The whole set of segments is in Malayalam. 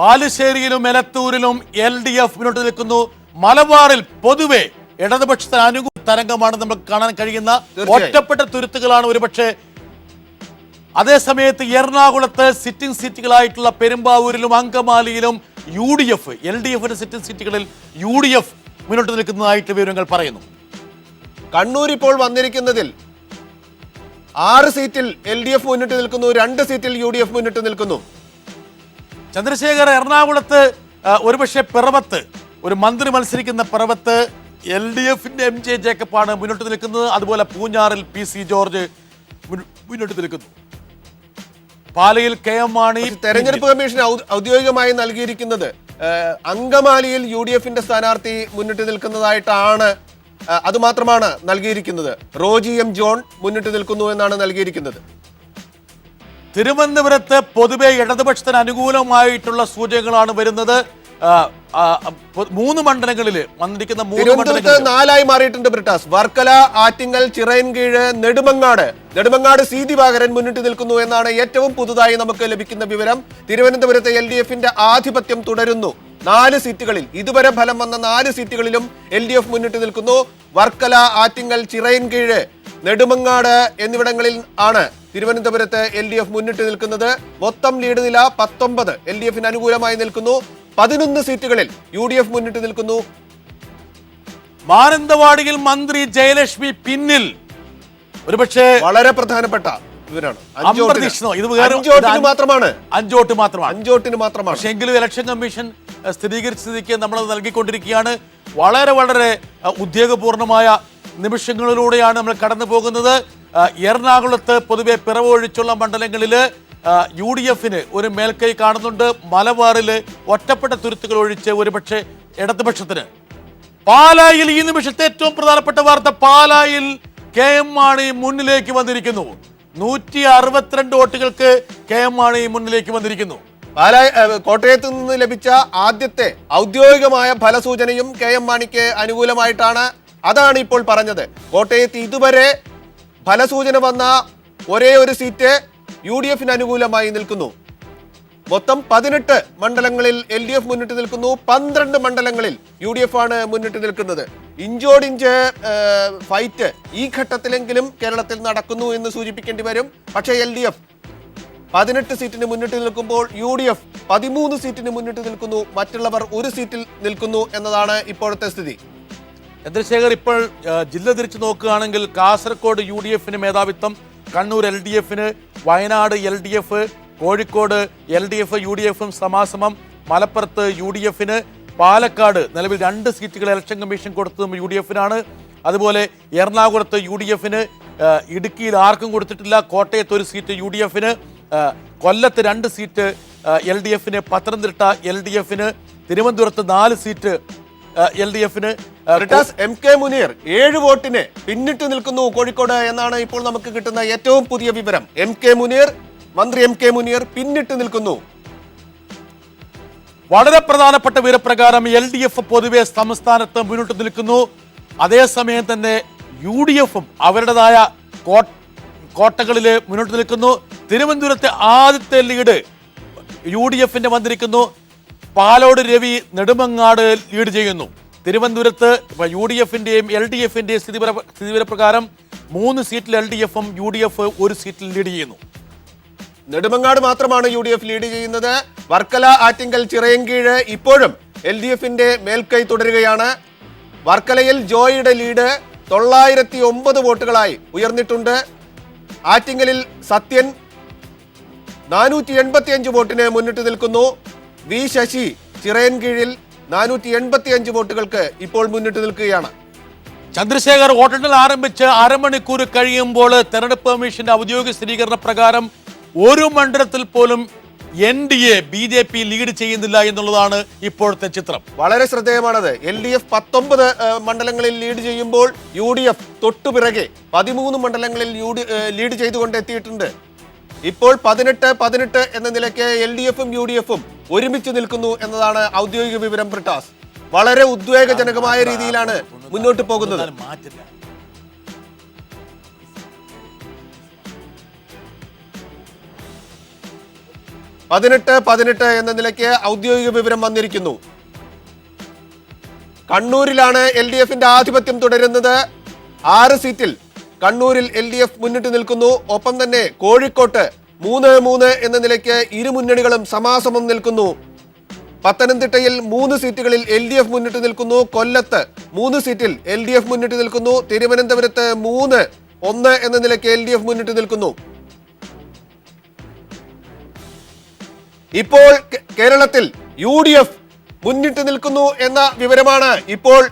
ബാലുശ്ശേരിയിലും എലത്തൂരിലും LDF മുന്നോട്ട് നിൽക്കുന്നു. മലബാറിൽ പൊതുവെ ഇടതുപക്ഷത്തിന് അനുകൂല തരംഗമാണ് നമുക്ക് കാണാൻ കഴിയുന്ന ഒറ്റപ്പെട്ട തുരുത്തുകളാണ് ഒരുപക്ഷെ. അതേസമയത്ത് എറണാകുളത്ത് സിറ്റിംഗ് സീറ്റുകളായിട്ടുള്ള പെരുമ്പാവൂരിലും അങ്കമാലിയിലും UDF LDFിന്റെ സിറ്റിംഗ് സീറ്റുകളിൽ UDF മുന്നോട്ട് നിൽക്കുന്നതായിട്ട് വിവരങ്ങൾ പറയുന്നു. കണ്ണൂർ ഇപ്പോൾ വന്നിരിക്കുന്നതിൽ 6 സീറ്റിൽ LDF മുന്നിട്ട് നിൽക്കുന്നു, 2 സീറ്റിൽ UDF മുന്നിട്ട് നിൽക്കുന്നു. ചന്ദ്രശേഖർ, എറണാകുളത്ത് ഒരുപക്ഷെ പിറവത്ത് ഒരു മന്ത്രി മത്സരിക്കുന്ന പിറവത്ത് LDFിന്റെ MJ ജേക്കബാണ് മുന്നോട്ട് നിൽക്കുന്നത്. അതുപോലെ പൂഞ്ഞാറിൽ PC ജോർജ് മുന്നോട്ട് നിൽക്കുന്നു. പാലയിൽ KM മാണി. തെരഞ്ഞെടുപ്പ് കമ്മീഷൻ ഔദ്യോഗികമായി നൽകിയിരിക്കുന്നത് അങ്കമാലിയിൽ UDFിന്റെ സ്ഥാനാർത്ഥി മുന്നിട്ട് നിൽക്കുന്നതായിട്ടാണ്. അതുമാത്രമാണ് നൽകിയിരിക്കുന്നത്. റോജി M ജോൺ മുന്നിട്ട് നിൽക്കുന്നു എന്നാണ് നൽകിയിരിക്കുന്നത്. തിരുവനന്തപുരത്ത് പൊതുവെ ഇടതുപക്ഷത്തിന് അനുകൂലമായിട്ടുള്ള സൂചനകളാണ് വരുന്നത്. 3 മണ്ഡലങ്ങളിൽ വന്നിരിക്കുന്ന 3 മണ്ഡലങ്ങൾ 4 മാറിയിട്ടുണ്ട് ബ്രിട്ടാസ്. വർക്കല, ആറ്റിങ്ങൽ, ചിറയൻകീഴ്, നെടുമങ്ങാട് സി ദിവാകരൻ മുന്നിട്ട് നിൽക്കുന്നു എന്നാണ് ഏറ്റവും പുതുതായി നമുക്ക് ലഭിക്കുന്ന വിവരം. തിരുവനന്തപുരത്തെ LDFിന്റെ ആധിപത്യം തുടരുന്നു. 4 സീറ്റുകളിൽ ഇതുവരെ ഫലം വന്ന 4 സീറ്റുകളിലും LDF മുന്നിട്ട് നിൽക്കുന്നു. വർക്കല, ആറ്റിങ്ങൽ, ചിറയൻകീഴ്, നെടുമങ്ങാട് എന്നിവിടങ്ങളിൽ ആണ് തിരുവനന്തപുരത്ത് LDF മുന്നിട്ട് നിൽക്കുന്നത്. മൊത്തം ലീഡ് നില 19 LDFിന് അനുകൂലമായി നിൽക്കുന്നു. 11 സീറ്റുകളിൽ UDF മുന്നിട്ട് നിൽക്കുന്നു. മാനന്തവാടിയിൽ മന്ത്രി ജയലക്ഷ്മി പിന്നിൽ. ഒരുപക്ഷെ വളരെ പ്രധാനപ്പെട്ട ഇവരാണ്. 5 വോട്ടിന് മാത്രമാണ്. പക്ഷേ എങ്കിലും ഇലക്ഷൻ കമ്മീഷൻ സ്ഥിരീകരിച്ച സ്ഥിതിക്ക് നമ്മൾ നൽകിക്കൊണ്ടിരിക്കുകയാണ്. വളരെ വളരെ ഉദ്യോഗപൂർണമായ നിമിഷങ്ങളിലൂടെയാണ് നമ്മൾ കടന്നു പോകുന്നത്. എറണാകുളത്ത് പൊതുവെ പിറവൊഴിച്ചുള്ള മണ്ഡലങ്ങളിൽ UDFിന് ഒരു മേൽക്കൈ കാണുന്നുണ്ട്. മലബാറിൽ ഒറ്റപ്പെട്ട തുരുത്തുകൾ ഒഴിച്ച് ഒരുപക്ഷെ ഇടതുപക്ഷത്തിന്. പാലായിൽ ഈ നിമിഷത്തെ ഏറ്റവും പ്രധാനപ്പെട്ട വാർത്ത, പാലായിൽ KM മാണി മുന്നിലേക്ക് വന്നിരിക്കുന്നു. 162 വോട്ടുകൾക്ക് KM മാണി മുന്നിലേക്ക് വന്നിരിക്കുന്നു. കോട്ടയത്ത് നിന്ന് ലഭിച്ച ആദ്യത്തെ ഔദ്യോഗികമായ ഫലസൂചനയും KM മാണിക്ക് അനുകൂലമായിട്ടാണ്. അതാണ് ഇപ്പോൾ പറഞ്ഞത്. കോട്ടയത്ത് ഇതുവരെ ഫലസൂചന വന്ന ഒരേ ഒരു സീറ്റ് UDFിന് അനുകൂലമായി നിൽക്കുന്നു. മൊത്തം 18 മണ്ഡലങ്ങളിൽ LDF മുന്നിട്ട് നിൽക്കുന്നു. 12 മണ്ഡലങ്ങളിൽ UDF ആണ് മുന്നിട്ട് നിൽക്കുന്നത്. ഇഞ്ചോടിഞ്ച് ഫൈറ്റ് ഈ ഘട്ടത്തിലെങ്കിലും കേരളത്തിൽ നടക്കുന്നു എന്ന് സൂചിപ്പിക്കേണ്ടി വരും. പക്ഷേ LDF 18 സീറ്റിന് മുന്നിട്ട് നിൽക്കുമ്പോൾ UDF 13 സീറ്റിന് മുന്നിട്ട് നിൽക്കുന്നു. മറ്റുള്ളവർ 1 സീറ്റിൽ നിൽക്കുന്നു എന്നതാണ് ഇപ്പോഴത്തെ സ്ഥിതി. ചന്ദ്രശേഖർ, ഇപ്പോൾ ജില്ല തിരിച്ചു നോക്കുകയാണെങ്കിൽ കാസർഗോഡ് UDFിന് മേധാവിത്വം, കണ്ണൂർ LDFിന്, വയനാട് LDF, കോഴിക്കോട് LDF UDFും സമാസമം, മലപ്പുറത്ത് UDFിന്, പാലക്കാട് നിലവിൽ 2 സീറ്റുകൾ ഇലക്ഷൻ കമ്മീഷൻ കൊടുത്തതും UDFിനാണ്. അതുപോലെ എറണാകുളത്ത് UDFിന്, ഇടുക്കിയിൽ ആർക്കും കൊടുത്തിട്ടില്ല. കോട്ടയത്ത് 1 സീറ്റ് UDFിന്, കൊല്ലത്ത് 2 സീറ്റ് LDFിന്, പത്തനംതിട്ട LDFിന്, തിരുവനന്തപുരത്ത് 4 സീറ്റ് LDFിന്. MK മുനീർ 7 വോട്ടിന് പിന്നിട്ട് നിൽക്കുന്നു കോഴിക്കോട് എന്നാണ് ഇപ്പോൾ നമുക്ക് കിട്ടുന്ന ഏറ്റവും പുതിയ വിവരം. മന്ത്രി MK മുനീർ പിന്നിട്ട് നിൽക്കുന്നു. വളരെ പ്രധാനപ്പെട്ട വിവരപ്രകാരം LDF പൊതുവെ സംസ്ഥാനത്ത് മുന്നോട്ട് നിൽക്കുന്നു. അതേസമയം തന്നെ UDFും അവരുടേതായ കോട്ടകളിൽ മുന്നോട്ട് നിൽക്കുന്നു. തിരുവനന്തപുരത്തെ ആദ്യത്തെ ലീഡ് UDFിന്റെ വന്നിരിക്കുന്നു. പാലോട് രവി നെടുമങ്ങാട് ലീഡ് ചെയ്യുന്നു. തിരുവനന്തപുരത്ത് UDFിന്റെയും LDFിന്റെയും സ്ഥിതിവിവരപ്രകാരം 3 സീറ്റിൽ LDFും UDF 1 സീറ്റിൽ ലീഡ് ചെയ്യുന്നു. നെടുമങ്ങാട് മാത്രമാണ് UDF ലീഡ് ചെയ്യുന്നത്. വർക്കല, ആറ്റിങ്കൽ, ചിറയൻകീഴ് ഇപ്പോഴും LDFിന്റെ മേൽക്കൈ തുടരുകയാണ്. വർക്കലയിൽ ജോയിയുടെ ലീഡ് 909 വോട്ടുകളായി ഉയർന്നിട്ടുണ്ട്. ആറ്റിങ്ങലിൽ സത്യൻ 485 വോട്ടിന് മുന്നിട്ട് നിൽക്കുന്നു. വി ശശി ചിറയൻകീഴിൽ 485 വോട്ടുകൾക്ക് ഇപ്പോൾ മുന്നിട്ട് നിൽക്കുകയാണ്. ചന്ദ്രശേഖർ, വോട്ടെണ്ണൽ ആരംഭിച്ച് അരമണിക്കൂർ കഴിയുമ്പോൾ തെരഞ്ഞെടുപ്പ് കമ്മീഷന്റെ ഔദ്യോഗിക സ്ഥിരീകരണ പ്രകാരം ഒരു മണ്ഡലത്തിൽ പോലും NDA BJP ലീഡ് ചെയ്യുന്നില്ല എന്നുള്ളതാണ് ഇപ്പോഴത്തെ ചിത്രം. വളരെ ശ്രദ്ധേയമാണത്. LDF 19 മണ്ഡലങ്ങളിൽ ലീഡ് ചെയ്യുമ്പോൾ UDF തൊട്ടുപിറകെ 13 മണ്ഡലങ്ങളിൽ ലീഡ് ചെയ്തുകൊണ്ട് എത്തിയിട്ടുണ്ട്. ഇപ്പോൾ 18 എന്ന നിലയ്ക്ക് LDFും UDFും ഒരുമിച്ച് നിൽക്കുന്നു എന്നതാണ് ഔദ്യോഗിക വിവരം. ബ്രിട്ടാസ്, വളരെ ഉദ്വേഗജനകമായ രീതിയിലാണ് മുന്നോട്ട് പോകുന്നത്. 18-18 എന്ന നിലയ്ക്ക് ഔദ്യോഗിക വിവരം വന്നിരിക്കുന്നു. കണ്ണൂരിലാണ് LDFന്റെ ആധിപത്യം തുടരുന്നത്. 6 സീറ്റിൽ കണ്ണൂരിൽ LDF മുന്നിട്ട് നിൽക്കുന്നു. ഒപ്പം തന്നെ കോഴിക്കോട്ട് 3-3 എന്ന നിലയ്ക്ക് ഇരു മുന്നണികളും സമാസമം നിൽക്കുന്നു. പത്തനംതിട്ടയിൽ 3 സീറ്റുകളിൽ LDF മുന്നിട്ട് നിൽക്കുന്നു. കൊല്ലത്ത് 3 സീറ്റിൽ LDF മുന്നിട്ട് നിൽക്കുന്നു. തിരുവനന്തപുരത്ത് 3-1 എന്ന നിലയ്ക്ക് LDF മുന്നിട്ട് നിൽക്കുന്നു. ഇപ്പോൾ കേരളത്തിൽ UDF മുന്നിട്ട് നിൽക്കുന്നു എന്ന വിവരമാണ് ഇപ്പോൾ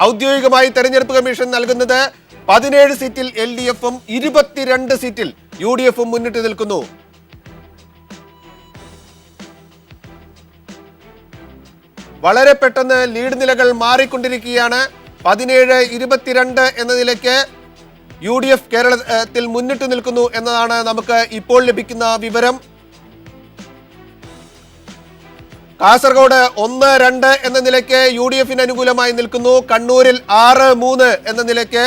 ഔദ്യോഗികമായി തെരഞ്ഞെടുപ്പ് കമ്മീഷൻ നൽകുന്നത്. 17 സീറ്റിൽ LDFും 22 സീറ്റിൽ UDFും മുന്നിട്ട് നിൽക്കുന്നു. വളരെ പെട്ടെന്ന് ലീഡ് നിലകൾ മാറിക്കൊണ്ടിരിക്കുകയാണ്. 17-22 എന്ന നിലയ്ക്ക് UDF കേരളത്തിൽ മുന്നിട്ട് നിൽക്കുന്നു എന്നതാണ് നമുക്ക് ഇപ്പോൾ ലഭിക്കുന്ന വിവരം. കാസർഗോഡ് 1-2 എന്ന നിലയ്ക്ക് UDFന് അനുകൂലമായി നിൽക്കുന്നു. കണ്ണൂരിൽ 6-3 എന്ന നിലയ്ക്ക്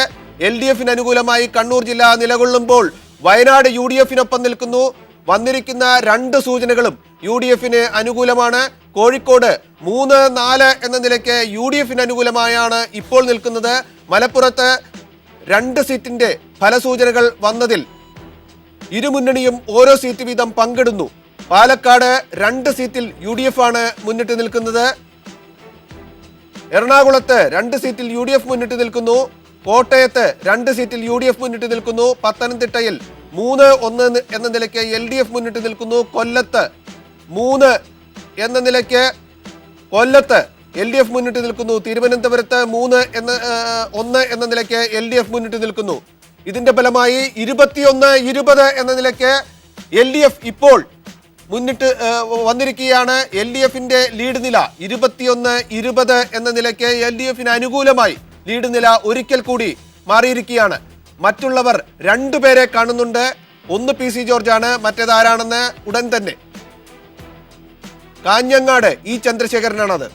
LDFന് അനുകൂലമായി കണ്ണൂർ ജില്ല നിലകൊള്ളുമ്പോൾ വയനാട് UDFനൊപ്പം നിൽക്കുന്നു. വന്നിരിക്കുന്ന 2 സൂചനകളും UDFന് അനുകൂലമാണ്. കോഴിക്കോട് 3-4 എന്ന നിലയ്ക്ക് UDFന് അനുകൂലമായാണ് ഇപ്പോൾ നിൽക്കുന്നത്. മലപ്പുറത്ത് 2 സീറ്റിന്റെ ഫലസൂചനകൾ വന്നതിൽ ഇരുമുന്നണിയും ഓരോ സീറ്റ് വീതം പങ്കിടുന്നു. പാലക്കാട് 2 സീറ്റിൽ UDF ആണ് മുന്നിട്ട് നിൽക്കുന്നത്. എറണാകുളത്ത് 2 സീറ്റിൽ UDF മുന്നിട്ട് നിൽക്കുന്നു. കോട്ടയത്ത് 2 സീറ്റിൽ UDF മുന്നിട്ട് നിൽക്കുന്നു. പത്തനംതിട്ടയിൽ 3-1 എന്ന നിലയ്ക്ക് LDF മുന്നിട്ട് നിൽക്കുന്നു. കൊല്ലത്ത് 3 എന്ന നിലയ്ക്ക് കൊല്ലത്ത് LDF മുന്നിട്ട് നിൽക്കുന്നു. തിരുവനന്തപുരത്ത് 3-1 എന്ന നിലയ്ക്ക് LDF മുന്നിട്ട് നിൽക്കുന്നു. ഇതിന്റെ ഫലമായി 21-20 എന്ന നിലയ്ക്ക് LDF ഇപ്പോൾ മുന്നിട്ട് വന്നിരിക്കുകയാണ്. LDFന്റെ ലീഡ് നില 21-20 എന്ന നിലയ്ക്ക് LDFന് അനുകൂലമായി ലീഡ് നില ഒരിക്കൽ കൂടി മാറിയിരിക്കുകയാണ്. മറ്റുള്ളവർ 2 പേരെ കാണുന്നുണ്ട്. ഒന്ന് PC ജോർജാണ്, മറ്റേതാരാണെന്ന് ഉടൻ തന്നെ. കാഞ്ഞങ്ങാട് E ചന്ദ്രശേഖരനാണത്.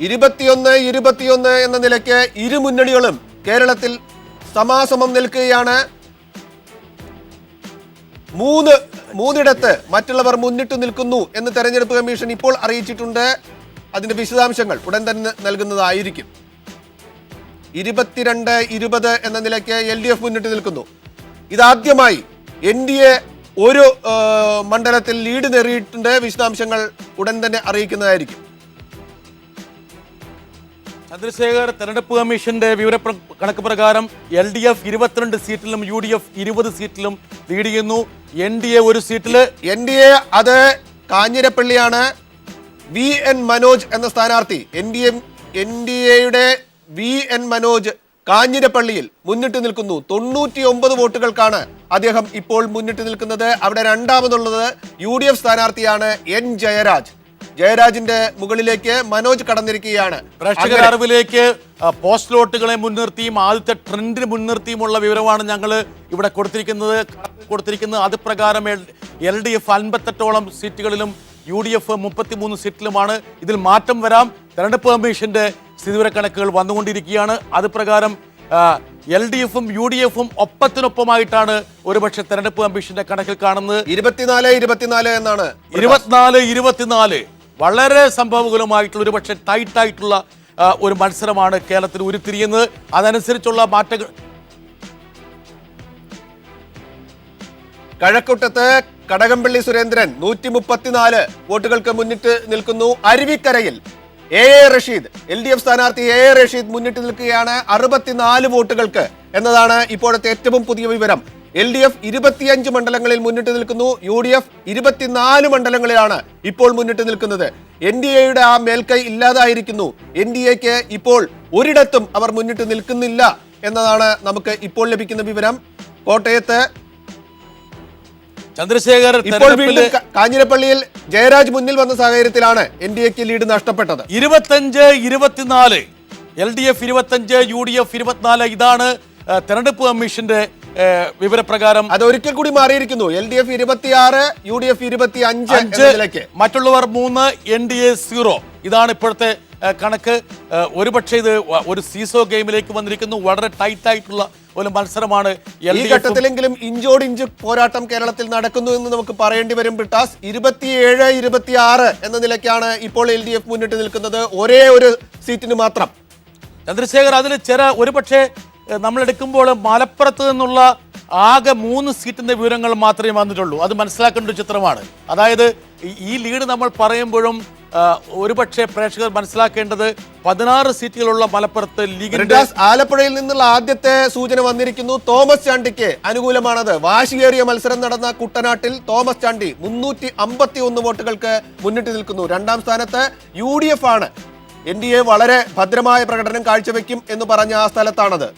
ഇരുപത്തിയൊന്ന് എന്ന നിലയ്ക്ക് ഇരു മുന്നണികളും കേരളത്തിൽ സമാസമം നിൽക്കുകയാണ്. 3 മറ്റുള്ളവർ മുന്നിട്ട് നിൽക്കുന്നു എന്ന് തെരഞ്ഞെടുപ്പ് കമ്മീഷൻ ഇപ്പോൾ അറിയിച്ചിട്ടുണ്ട്. അതിന്റെ വിശദാംശങ്ങൾ ഉടൻ തന്നെ നൽകുന്നതായിരിക്കും. 22-20 എന്ന നിലയ്ക്ക് LDF മുന്നിട്ട് നിൽക്കുന്നു. ഇതാദ്യമായി NDA ഒരു മണ്ഡലത്തിൽ ലീഡ് നേടിയിട്ടുണ്ട്. വിശദാംശങ്ങൾ ഉടൻ തന്നെ അറിയിക്കുന്നതായിരിക്കും. ചന്ദ്രശേഖർ, തെരഞ്ഞെടുപ്പ് കമ്മീഷന്റെ കണക്ക് പ്രകാരം LDF 22 സീറ്റിലും UDF 20 സീറ്റിലും ലീഡ് ചെയ്യുന്നു. NDA 1 സീറ്റില്. NDA അത് കാഞ്ഞിരപ്പള്ളിയാണ്. VN മനോജ് എന്ന സ്ഥാനാർത്ഥി NDAയുടെ VN മനോജ് കാഞ്ഞിരപ്പള്ളിയിൽ മുന്നിട്ട് നിൽക്കുന്നു. 99 വോട്ടുകൾക്കാണ് അദ്ദേഹം ഇപ്പോൾ മുന്നിട്ട് നിൽക്കുന്നത്. അവിടെ രണ്ടാമതുള്ളത് UDF സ്ഥാനാർത്ഥിയാണ് N ജയരാജ്. ജയരാജിന്റെ മുകളിലേക്ക് മനോജ് കടന്നിരിക്കുകയാണ്. പ്രേക്ഷകർ അറിവിലേക്ക് പോസ്റ്റ് ലോട്ടുകളെ മുൻനിർത്തിയും ആദ്യത്തെ ട്രെൻഡിന് മുൻനിർത്തിയുമുള്ള വിവരമാണ് ഞങ്ങൾ ഇവിടെ കൊടുത്തിരിക്കുന്നത്. അത് പ്രകാരം LDF 58ഓളം സീറ്റുകളിലും UDF 33 സീറ്റിലുമാണ്. ഇതിൽ മാറ്റം വരാം. തെരഞ്ഞെടുപ്പ് കമ്മീഷന്റെ സ്ഥിതിവിവര കണക്കുകൾ വന്നുകൊണ്ടിരിക്കുകയാണ്. അത് പ്രകാരം LDFും UDFും ഒപ്പത്തിനൊപ്പമായിട്ടാണ് ഒരുപക്ഷെ തെരഞ്ഞെടുപ്പ് കമ്മീഷന്റെ കണക്കിൽ കാണുന്നത്. 24 എന്നാണ്. 24 വളരെ സംഭവകുലമായിട്ടുള്ള ഒരുപക്ഷെ ടൈറ്റായിട്ടുള്ള ഒരു മത്സരമാണ് കേരളത്തിൽ ഉരുത്തിരിയുന്നത്. അതനുസരിച്ചുള്ള മാറ്റങ്ങൾ കഴക്കൂട്ടത്ത് കടകംപള്ളി സുരേന്ദ്രൻ 134 വോട്ടുകൾക്ക് മുന്നിട്ട് നിൽക്കുന്നു. അരുവിക്കരയിൽ AA റഷീദ് LDF സ്ഥാനാർത്ഥി AA റഷീദ് മുന്നിട്ട് നിൽക്കുകയാണ് 64 വോട്ടുകൾക്ക് എന്നതാണ് ഇപ്പോഴത്തെ ഏറ്റവും പുതിയ വിവരം. LDF 25 മണ്ഡലങ്ങളിൽ മുന്നിട്ട് നിൽക്കുന്നു. UDF 24 മണ്ഡലങ്ങളിലാണ് ഇപ്പോൾ മുന്നിട്ട് നിൽക്കുന്നത്. NDAയുടെ ആ മേൽക്കൈ ഇല്ലാതായിരിക്കുന്നു. NDAക്ക് ഇപ്പോൾ ഒരിടത്തും അവർ മുന്നിട്ട് നിൽക്കുന്നില്ല എന്നതാണ് നമുക്ക് ഇപ്പോൾ ലഭിക്കുന്ന വിവരം. കോട്ടയത്ത് ചന്ദ്രശേഖർ ഇപ്പോൾ വീണ്ടും കാഞ്ഞിരപ്പള്ളിയിൽ ജയരാജ് മുന്നിൽ വന്ന സാഹചര്യത്തിലാണ് NDAക്ക് ലീഡ് നഷ്ടപ്പെട്ടത്. 25-24 LDF 25 UDF 24 ഇതാണ് തെരഞ്ഞെടുപ്പ് കമ്മീഷന്റെ വിവരപ്രകാരം. അത് ഒരിക്കൽ കൂടി മാറിയിരിക്കുന്നു. LDF 26 UDF 25 മറ്റുള്ളവർ 3 NDA 0 ഇതാണ് ഇപ്പോഴത്തെ കണക്ക്. ഒരുപക്ഷെ ഇത് ഒരു സീസോ ഗെയിമിലേക്ക് വന്നിരിക്കുന്നു. വളരെ ടൈറ്റ് ആയിട്ടുള്ള ഒരു മത്സരമാണ്. ഈ ഘട്ടത്തിലെങ്കിലും ഇഞ്ചോടിഞ്ച് പോരാട്ടം കേരളത്തിൽ നടക്കുന്നു എന്ന് നമുക്ക് പറയേണ്ടി വരും. ബ്രിട്ടാസ് 27-26 എന്ന നിലയ്ക്കാണ് ഇപ്പോൾ LDF മുന്നിട്ട് നിൽക്കുന്നത്, ഒരേ ഒരു സീറ്റിന് മാത്രം. ചന്ദ്രശേഖർ, അതിൽ ഒരുപക്ഷെ നമ്മൾ എടുക്കുമ്പോൾ മലപ്പുറത്ത് നിന്നുള്ള ആകെ 3 സീറ്റിന്റെ വിവരങ്ങൾ മാത്രമേ വന്നിട്ടുള്ളൂ. അത് മനസ്സിലാക്കേണ്ട ഒരു ചിത്രമാണ്. അതായത് ഈ ലീഡ് നമ്മൾ പറയുമ്പോഴും ഒരുപക്ഷെ പ്രേക്ഷകർ മനസ്സിലാക്കേണ്ടത് 16 സീറ്റുകളുള്ള മലപ്പുറത്ത് ലീഗിന്റെ ആലപ്പുഴയിൽ നിന്നുള്ള ആദ്യത്തെ സൂചന വന്നിരിക്കുന്നു. തോമസ് ചാണ്ടിക്ക് അനുകൂലമാണത്. വാശിയേറിയ മത്സരം നടന്ന കുട്ടനാട്ടിൽ തോമസ് ചാണ്ടി 351 വോട്ടുകൾക്ക് മുന്നിട്ട് നിൽക്കുന്നു. രണ്ടാം സ്ഥാനത്ത് UDF ആണ്. NDA വളരെ ഭദ്രമായ പ്രകടനം കാഴ്ചവെക്കും എന്ന് പറഞ്ഞ ആ സ്ഥലത്താണത്.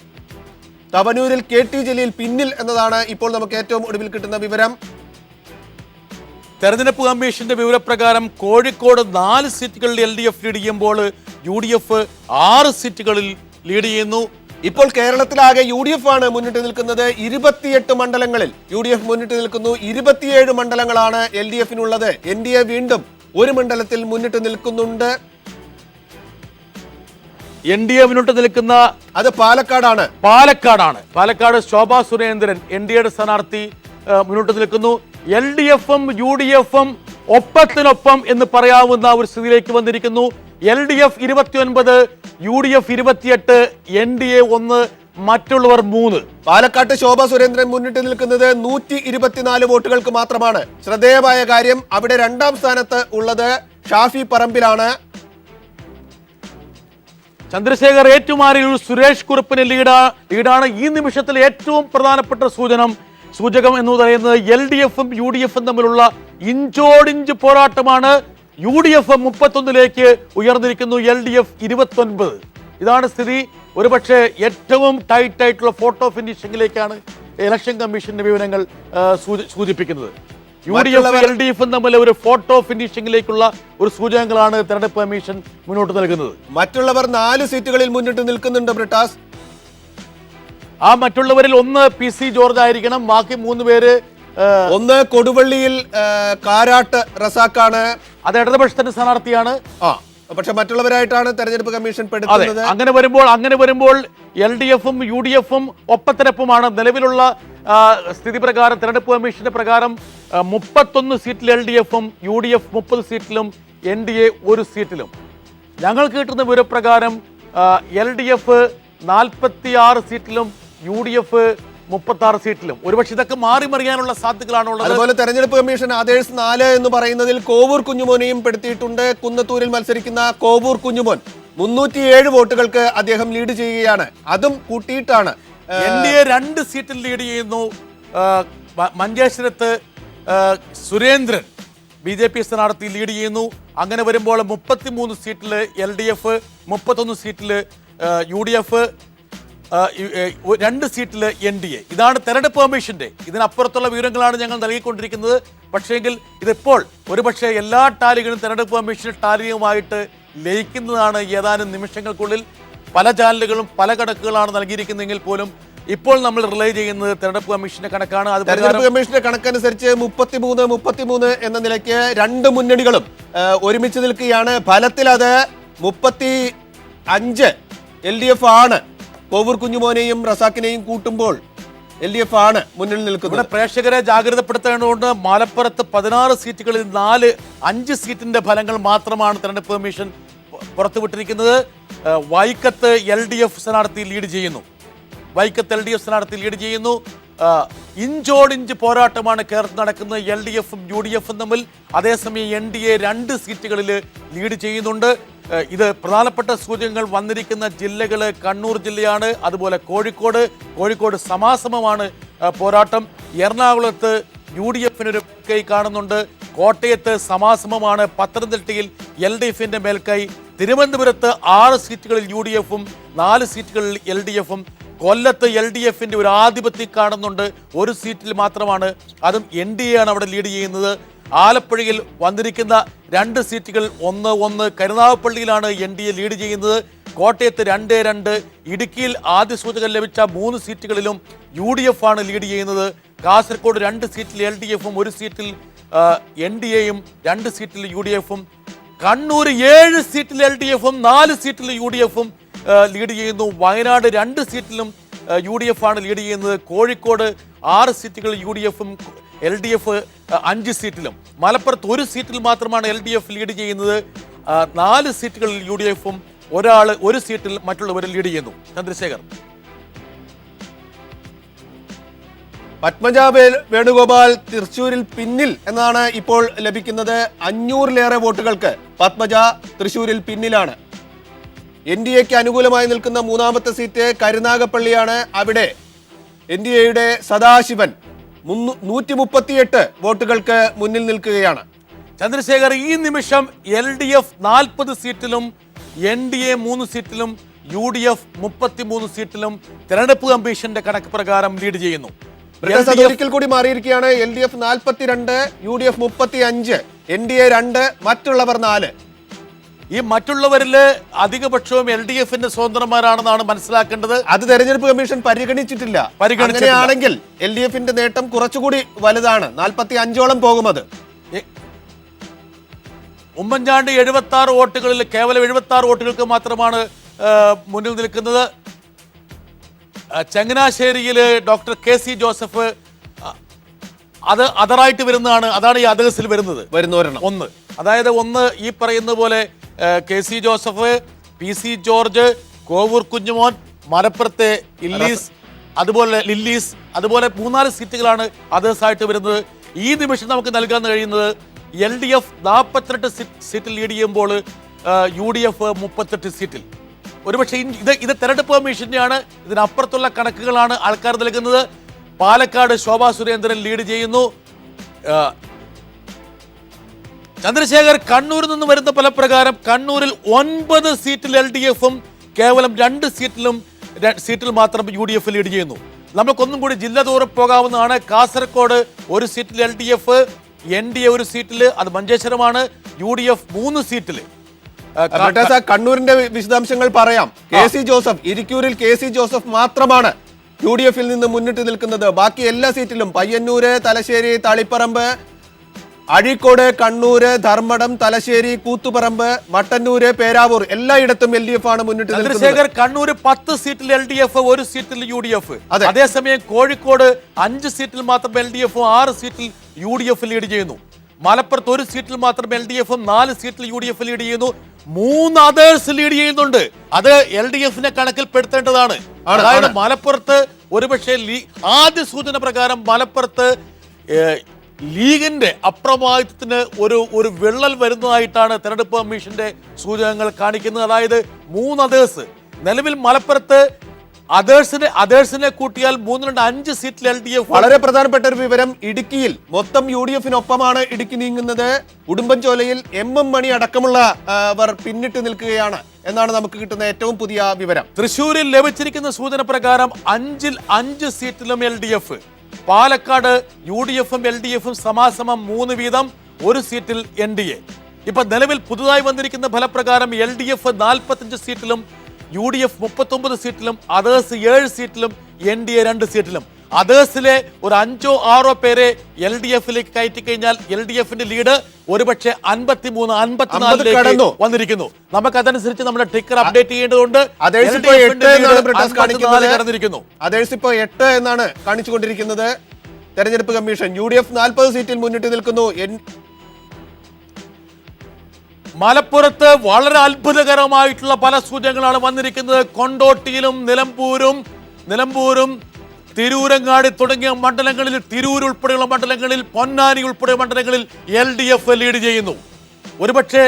തവനൂരിൽ KT ജലീൽ പിന്നിൽ എന്നതാണ് ഇപ്പോൾ നമുക്ക് ഏറ്റവും ഒടുവിൽ കിട്ടുന്ന വിവരം. തെരഞ്ഞെടുപ്പ് കമ്മീഷന്റെ വിവരപ്രകാരം കോഴിക്കോട് 4 സീറ്റുകളിൽ LDF ലീഡ് ചെയ്യുമ്പോൾ UDF 6 സീറ്റുകളിൽ ലീഡ് ചെയ്യുന്നു. ഇപ്പോൾ കേരളത്തിലാകെ UDF ആണ് മുന്നിട്ട് നിൽക്കുന്നത്. 28 മണ്ഡലങ്ങളിൽ UDF മുന്നിട്ട് നിൽക്കുന്നു. 27 മണ്ഡലങ്ങളാണ് LDFിനുള്ളത്. NDA വീണ്ടും ഒരു മണ്ഡലത്തിൽ മുന്നിട്ട് നിൽക്കുന്നുണ്ട്. NDA മുന്നോട്ട് നിൽക്കുന്ന അത് പാലക്കാടാണ്. പാലക്കാട് ശോഭാ സുരേന്ദ്രൻ NDAയുടെ സ്ഥാനാർത്ഥി മുന്നോട്ട് നിൽക്കുന്നു. LDFും UDFും ഒപ്പത്തിനൊപ്പം എന്ന് പറയാവുന്ന ഒരു സ്ഥിതിയിലേക്ക് വന്നിരിക്കുന്നു. LDF 29, UDF 28, NDA 1, മറ്റുള്ളവർ 3. പാലക്കാട്ട് ശോഭാ സുരേന്ദ്രൻ മുന്നിട്ട് നിൽക്കുന്നത് 124 വോട്ടുകൾക്ക് മാത്രമാണ്. ശ്രദ്ധേയമായ കാര്യം, അവിടെ രണ്ടാം സ്ഥാനത്ത് ഉള്ളത് ഷാഫി പറമ്പിലാണ്. ചന്ദ്രശേഖർ, ഏറ്റുമാനൂരിൽ സുരേഷ് കുറുപ്പിന് ലീഡാണ്. ഈ നിമിഷത്തിൽ ഏറ്റവും പ്രധാനപ്പെട്ട സൂചകം എന്ന് പറയുന്നത് LDFും UDFും തമ്മിലുള്ള ഇഞ്ചോടിഞ്ച് പോരാട്ടമാണ്. UDF 31ലേക്ക് ഉയർന്നിരിക്കുന്നു, LDF 29. ഇതാണ് സ്ഥിതി. ഒരുപക്ഷെ ഏറ്റവും ടൈറ്റ് ആയിട്ടുള്ള ഫോട്ടോ ഫിനിഷിംഗിലേക്കാണ് ഇലക്ഷൻ കമ്മീഷന്റെ വിവരങ്ങൾ സൂചിപ്പിക്കുന്നത്. UDF LDFും തമ്മിൽ ഒരു ഫോട്ടോ ഫിനിഷിംഗിലേക്കുള്ള ഒരു സൂചനകളാണ് തെരഞ്ഞെടുപ്പ് കമ്മീഷൻ മുന്നോട്ട് നൽകുന്നത്. മറ്റുള്ളവർ 4 സീറ്റുകളിൽ മുന്നിട്ട് നിൽക്കുന്നുണ്ട്. ബ്രിട്ടാസ്, ആ മറ്റുള്ളവരിൽ ഒന്ന് PC ജോർജ് ആയിരിക്കണം. ബാക്കി 3 പേര്, ഒന്ന് കൊടുവള്ളിയിൽ കാരാട്ട് റസാഖാണ്. അത് ഇടതുപക്ഷത്തിന്റെ സ്ഥാനാർത്ഥിയാണ്. പക്ഷെ മറ്റുള്ളവരായിട്ടാണ് തെരഞ്ഞെടുപ്പ് കമ്മീഷൻ പെടുത്തുന്നത്. അങ്ങനെ വരുമ്പോൾ LDFും UDFും ഒപ്പത്തിനൊപ്പമാണ്. നിലവിലുള്ള സ്ഥിതി പ്രകാരം തെരഞ്ഞെടുപ്പ് കമ്മീഷന്റെ പ്രകാരം 31 സീറ്റിൽ LDFും UDF 30 സീറ്റിലും NDA 1 സീറ്റിലും. ഞങ്ങൾക്ക് കിട്ടുന്ന വിവരപ്രകാരം LDF 46 സീറ്റിലും UDF 36 സീറ്റിലും. ഒരുപക്ഷെ ഇതൊക്കെ മാറി മറിയാനുള്ള സാധ്യതകളാണുള്ളത്. അതുപോലെ തെരഞ്ഞെടുപ്പ് കമ്മീഷൻ ആദേഴ്സ് 4 എന്ന് പറയുന്നതിൽ കോവൂർ കുഞ്ഞുമോനെയും പെടുത്തിയിട്ടുണ്ട്. കുന്നത്തൂരിൽ മത്സരിക്കുന്ന കോവൂർ കുഞ്ഞുമോൻ 307 വോട്ടുകൾക്ക് അദ്ദേഹം ലീഡ് ചെയ്യുകയാണ്. അതും കൂട്ടിയിട്ടാണ് NDA 2 സീറ്റിൽ ലീഡ് ചെയ്യുന്നു. മഞ്ചേശ്വരത്ത് സുരേന്ദ്രൻ BJP സ്ഥാനാർത്ഥി ലീഡ് ചെയ്യുന്നു. അങ്ങനെ വരുമ്പോൾ 33 സീറ്റിൽ LDF, 31 സീറ്റിൽ UDF, 2 സീറ്റിൽ NDA. ഇതാണ് തെരഞ്ഞെടുപ്പ് കമ്മീഷന്റെ. ഇതിനപ്പുറത്തുള്ള വിവരങ്ങളാണ് ഞങ്ങൾ നൽകിക്കൊണ്ടിരിക്കുന്നത്. പക്ഷേങ്കിൽ ഇതിപ്പോൾ ഒരുപക്ഷെ എല്ലാ ടാലികളും തെരഞ്ഞെടുപ്പ് കമ്മീഷൻ ടാലിയുമായിട്ട് ലയിക്കുന്നതാണ് ഏതാനും നിമിഷങ്ങൾക്കുള്ളിൽ. പല ചാനലുകളും പല കണക്കുകളാണ് നൽകിയിരിക്കുന്നതെങ്കിൽ പോലും ഇപ്പോൾ നമ്മൾ റിലേ ചെയ്യുന്നത് തെരഞ്ഞെടുപ്പ് കമ്മീഷന്റെ കണക്കാണ്. അത് തെരഞ്ഞെടുപ്പ് കമ്മീഷന്റെ കണക്കനുസരിച്ച് 33 എന്ന നിലയ്ക്ക് 2 മുന്നണികളും ഒരുമിച്ച് നിൽക്കുകയാണ്. ഫലത്തിൽ അത് 35 LDF ആണ്. കോവൂർ കുഞ്ഞുമോനെയും റസാഖിനെയും കൂട്ടുമ്പോൾ LDF ആണ് മുന്നിൽ നിൽക്കുന്നത്. ഇവിടെ പ്രേക്ഷകരെ ജാഗ്രതപ്പെടുത്തേണ്ടതുകൊണ്ട് മലപ്പുറത്ത് 16 സീറ്റുകളിൽ 5 സീറ്റിന്റെ ഫലങ്ങൾ മാത്രമാണ് തെരഞ്ഞെടുപ്പ് കമ്മീഷൻ പുറത്തുവിട്ടിരിക്കുന്നത്. വൈക്കത്ത് LDF സ്ഥാനാർത്ഥി ലീഡ് ചെയ്യുന്നു. ഇഞ്ചോടിഞ്ച് പോരാട്ടമാണ് കേരളത്തിൽ നടക്കുന്നത് LDFും UDFും തമ്മിൽ. അതേസമയം NDA 2 സീറ്റുകളിൽ ലീഡ് ചെയ്യുന്നുണ്ട്. ഇത് പ്രധാനപ്പെട്ട സൂചകങ്ങൾ വന്നിരിക്കുന്ന ജില്ലകൾ കണ്ണൂർ ജില്ലയാണ്, അതുപോലെ കോഴിക്കോട് സമാസമമാണ് പോരാട്ടം. എറണാകുളത്ത് UDFിനൊരു കൈ കാണുന്നുണ്ട്. കോട്ടയത്ത് സമാസമമാണ്. പത്തനംതിട്ടയിൽ LDFിന്റെ മേൽക്കൈ. തിരുവനന്തപുരത്ത് 6 സീറ്റുകളിൽ UDFും 4 സീറ്റുകളിൽ LDFും. കൊല്ലത്ത് LDFിന്റെ ഒരു ആധിപത്യം കാണുന്നുണ്ട്. 1 സീറ്റിൽ മാത്രമാണ്, അതും NDA ആണ് അവിടെ ലീഡ് ചെയ്യുന്നത്. ആലപ്പുഴയിൽ വന്നിരിക്കുന്ന 2 സീറ്റുകൾ 1-1. കരുനാഗപ്പള്ളിയിലാണ് NDA ലീഡ് ചെയ്യുന്നത്. കോട്ടയത്ത് 2-2. ഇടുക്കിയിൽ ആദ്യ സൂചകൻ ലഭിച്ച 3 സീറ്റുകളിലും UDF ആണ് ലീഡ് ചെയ്യുന്നത്. കാസർഗോഡ് 2 സീറ്റിൽ LDFും 1 സീറ്റിൽ NDAയും 2 സീറ്റിൽ UDFും. കണ്ണൂർ 7 സീറ്റിൽ LDF 4 സീറ്റിൽ UDF ലീഡ് ചെയ്യുന്നു. വയനാട് 2 സീറ്റിലും UDF ആണ് ലീഡ് ചെയ്യുന്നത്. കോഴിക്കോട് 6 സീറ്റുകൾ UDF LDF 5 സീറ്റിലും. മലപ്പുറത്ത് 1 സീറ്റിൽ മാത്രമാണ് LDF ലീഡ് ചെയ്യുന്നത്. 4 സീറ്റുകളിൽ UDF ഒരാൾ 1 സീറ്റിൽ മറ്റുള്ളവർ ലീഡ് ചെയ്യുന്നു. ചന്ദ്രശേഖർ. പത്മജ വേണുഗോപാൽ തൃശ്ശൂരിൽ പിന്നിൽ എന്നാണ് ഇപ്പോൾ ലഭിക്കുന്നത്. 500-ലേറെ വോട്ടുകൾക്ക് പത്മജ തൃശ്ശൂരിൽ പിന്നിലാണ്. NDAക്ക് അനുകൂലമായി നിൽക്കുന്ന 3ാമത്തെ സീറ്റ് കരുനാഗപ്പള്ളിയാണ്. അവിടെ NDAയുടെ സദാശിവൻ 138 വോട്ടുകൾക്ക് മുന്നിൽ നിൽക്കുകയാണ്. ചന്ദ്രശേഖർ, ഈ നിമിഷം LDF 40 സീറ്റിലും NDA 3 സീറ്റിലും UDF 33 സീറ്റിലും തെരഞ്ഞെടുപ്പ് കമ്മീഷന്റെ കണക്ക് പ്രകാരം ലീഡ് ചെയ്യുന്നു. ഒരിക്കൽ കൂടി മാറിയിരിക്കുകയാണ്. LDF 42, UDF 35, NDA 2, മറ്റുള്ളവർ 4. ഈ മറ്റുള്ളവരില് അധികപക്ഷവും LDFന്റെ സ്വതന്ത്രന്മാരാണെന്നാണ് മനസ്സിലാക്കേണ്ടത്. അത് തെരഞ്ഞെടുപ്പ് കമ്മീഷൻ പരിഗണിച്ചിട്ടില്ല. അങ്ങനെയാണെങ്കിൽ LDFന്റെ നേട്ടം കുറച്ചുകൂടി വലുതാണ്. 45ഓളം പോകുമത്. ഉമ്മൻചാണ്ടി 76 വോട്ടുകളിൽ കേവലം 76 വോട്ടുകൾക്ക് മാത്രമാണ് മുന്നിൽ നിൽക്കുന്നത്. ചങ്ങനാശ്ശേരിയില് ഡോക്ടർ KC ജോസഫ് അത് അതറായിട്ട് വരുന്നതാണ്. അതാണ് ഈ അതേഴ്സിൽ വരുന്നത്. ഒന്ന്, അതായത് ഒന്ന് ഈ പറയുന്ന പോലെ KC Joseph, PC George, Kovoor Kunjumon, മലപ്പുറത്തെ ലില്ലീസ്, അതുപോലെ 3-4 സീറ്റുകളാണ് അതേഴ്സായിട്ട് വരുന്നത്. ഈ നിമിഷം നമുക്ക് നൽകാൻ കഴിയുന്നത് LDF 48 സീറ്റിൽ ലീഡ് ചെയ്യുമ്പോൾ UDF 38 സീറ്റിൽ. ഒരുപക്ഷെ ഇത് തെരഞ്ഞെടുപ്പ് കമ്മീഷന്റെയാണ്. ഇതിനപ്പുറത്തുള്ള കണക്കുകളാണ് ആൾക്കാർ നൽകുന്നത്. പാലക്കാട് ശോഭാ സുരേന്ദ്രൻ ലീഡ് ചെയ്യുന്നു. ചന്ദ്രശേഖർ, കണ്ണൂരിൽ നിന്ന് വരുന്ന ഫലപ്രകാരം കണ്ണൂരിൽ 9 സീറ്റിൽ LDF കേവലം 2 സീറ്റിൽ മാത്രം UDF ലീഡ് ചെയ്യുന്നു. നമുക്കൊന്നും കൂടി ജില്ല തോറും പോകാവുന്നതാണ്. കാസർഗോഡ് 1 സീറ്റിൽ LDF, NDA 1 സീറ്റിൽ, അത് മഞ്ചേശ്വരമാണ്. UDF 3 സീറ്റിൽ. കണ്ണൂരിന്റെ വിശദാംശങ്ങൾ പറയാം. KC ജോസഫ്, ഇരിക്കൂരിൽ KC ജോസഫ് മാത്രമാണ് UDFൽ നിന്ന് മുന്നിട്ട് നിൽക്കുന്നത്. ബാക്കി എല്ലാ സീറ്റിലും പയ്യന്നൂര്, തലശ്ശേരി, തളിപ്പറമ്പ്, അഴീക്കോട്, കണ്ണൂര്, ധർമ്മടം, തലശ്ശേരി, കൂത്തുപറമ്പ്, മട്ടന്നൂര്, പേരാവൂർ എല്ലായിടത്തും LDF ആണ് മുന്നിട്ട് നിൽക്കുന്നത്. കണ്ണൂര് 10 സീറ്റിൽ LDF, 1 സീറ്റിൽ UDF. അതേസമയം കോഴിക്കോട് 5 സീറ്റിൽ മാത്രം LDF, 6 സീറ്റിൽ UDF ലീഡ് ചെയ്യുന്നു. മലപ്പുറത്ത് 1 സീറ്റിൽ മാത്രം LDF, 4 സീറ്റിൽ UDF ലീഡ് ചെയ്യുന്നു. 3 അതേഴ്സ് ലീഡ് ചെയ്യുന്നുണ്ട്. അത് LDFനെ കണക്കിൽപ്പെടുത്തേണ്ടതാണ്. അതായത് മലപ്പുറത്ത് ഒരുപക്ഷെ ആദ്യ സൂചന പ്രകാരം മലപ്പുറത്ത് ലീഗിന്റെ അപ്രമാദിത്വത്തിന് ഒരു വിള്ളൽ വരുന്നതായിട്ടാണ് തെരഞ്ഞെടുപ്പ് കമ്മീഷന്റെ സൂചകങ്ങൾ കാണിക്കുന്നത്. അതായത് 3 അതേഴ്സ് നിലവിൽ മലപ്പുറത്ത് അതേഴ്സിനെ കൂട്ടിയാൽ 3-5 സീറ്റിൽ LDF. വളരെ പ്രധാനപ്പെട്ട ഒരു വിവരം, ഇടുക്കിയിൽ മൊത്തം UDFനൊപ്പമാണ് ഇടുക്കി നീങ്ങുന്നത്. ഉടുമ്പൻചോലയിൽ MM മണി അടക്കമുള്ളവർ പിന്നിട്ട് നിൽക്കുകയാണ് എന്നാണ് നമുക്ക് കിട്ടുന്ന ഏറ്റവും പുതിയ വിവരം. തൃശ്ശൂരിൽ ലഭിച്ചിരിക്കുന്ന സൂചന പ്രകാരം 5-ൽ 5 സീറ്റിലും LDF. പാലക്കാട് UDFും LDFും സമാസമം 3 വീതം, 1 സീറ്റിൽ NDA. ഇപ്പൊ നിലവിൽ പുതുതായി വന്നിരിക്കുന്ന ഫലപ്രകാരം LDF 45 സീറ്റിലും UDF 39 സീറ്റിലും അതേഴ്സ് 7 സീറ്റിലും NDA 2 സീറ്റിലും. അതേഴ്സിലെ ഒരു 5-6 പേരെ LDFലേക്ക് കയറ്റി കഴിഞ്ഞാൽ LDFന്റെ ലീഡ് ഒരുപക്ഷെ 53-54 വന്നിരിക്കുന്നു. നമുക്ക് അതനുസരിച്ച് നമ്മുടെ ടിക്കർ അപ്ഡേറ്റ് ചെയ്യേണ്ടതുണ്ട്. അതേഴ്സ് ഇപ്പോൾ 8 എന്നാണ് കാണിച്ചുകൊണ്ടിരിക്കുന്നത് തെരഞ്ഞെടുപ്പ് കമ്മീഷൻ. UDF 40 സീറ്റിൽ മുന്നിട്ട് നിൽക്കുന്നു. മലപ്പുറത്ത് വളരെ അത്ഭുതകരമായിട്ടുള്ള പല സൂചനകളാണ് വന്നിരിക്കുന്നത്. കൊണ്ടോട്ടിയിലും നിലമ്പൂരും തിരൂരങ്ങാടി തുടങ്ങിയ മണ്ഡലങ്ങളിൽ, തിരൂർ ഉൾപ്പെടെയുള്ള മണ്ഡലങ്ങളിൽ, പൊന്നാനി ഉൾപ്പെടെയുള്ള മണ്ഡലങ്ങളിൽ LDF ലീഡ് ചെയ്യുന്നു. ഒരുപക്ഷെ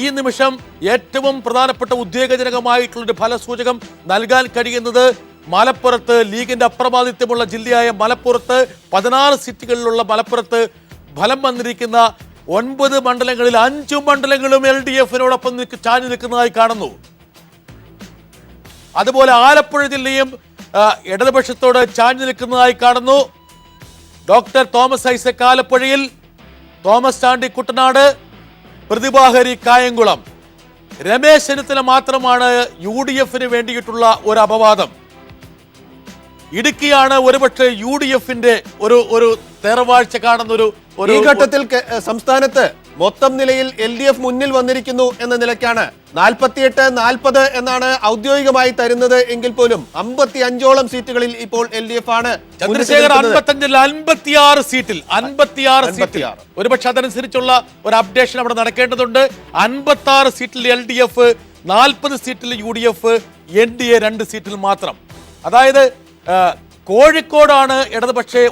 ഈ നിമിഷം ഏറ്റവും പ്രധാനപ്പെട്ട ഉദ്വേഗജനകമായിട്ടുള്ളൊരു ഫലസൂചകം നൽകാൻ കഴിയുന്നത് മലപ്പുറത്ത് ലീഗിന്റെ അപ്രമാദിത്വമുള്ള ജില്ലയായ മലപ്പുറത്ത് 16 സീറ്റുകളിലുള്ള മലപ്പുറത്ത് ഫലം വന്നിരിക്കുന്ന 9 മണ്ഡലങ്ങളിൽ 5 മണ്ഡലങ്ങളും LDFനോടൊപ്പം ചാഞ്ഞു നിൽക്കുന്നതായി കാണുന്നു. അതുപോലെ ആലപ്പുഴ ജില്ലയും ഇടതുപക്ഷത്തോട് ചാഞ്ഞു നിൽക്കുന്നതായി കാണുന്നു. ഡോക്ടർ തോമസ് ഐസക് ആലപ്പുഴയിൽ, തോമസ് ചാണ്ടി കുട്ടനാട്, പ്രതിഭാഹരി കായംകുളം. രമേശ് ചെന്നിത്തല മാത്രമാണ് UDFന് വേണ്ടിയിട്ടുള്ള ഒരു അപവാദം. ഇടുക്കിയാണ് ഒരുപക്ഷെ UDFന്റെ ഒരു തേർവാഴ്ച കാണുന്ന ഒരു ഈ ഘട്ടത്തിൽ സംസ്ഥാനത്ത് മൊത്തം നിലയിൽ LDF മുന്നിൽ വന്നിരിക്കുന്നു എന്ന നിലയ്ക്കാണ്. 48-40 എന്നാണ് ഔദ്യോഗികമായി തരുന്നത് എങ്കിൽ പോലും 55ഓളം സീറ്റുകളിൽ ഇപ്പോൾ LDF ആണ്. ചന്ദ്രശേഖർ 55-ൽ 56 സീറ്റിൽ ഒരുപക്ഷെ അതനുസരിച്ചുള്ള ഒരു അപ്ഡേഷൻ അവിടെ നടക്കേണ്ടതുണ്ട്. 56 സീറ്റിൽ LDF, 40 സീറ്റിൽ UDF, NDA 2 സീറ്റിൽ മാത്രം. അതായത് കോഴിക്കോടാണ്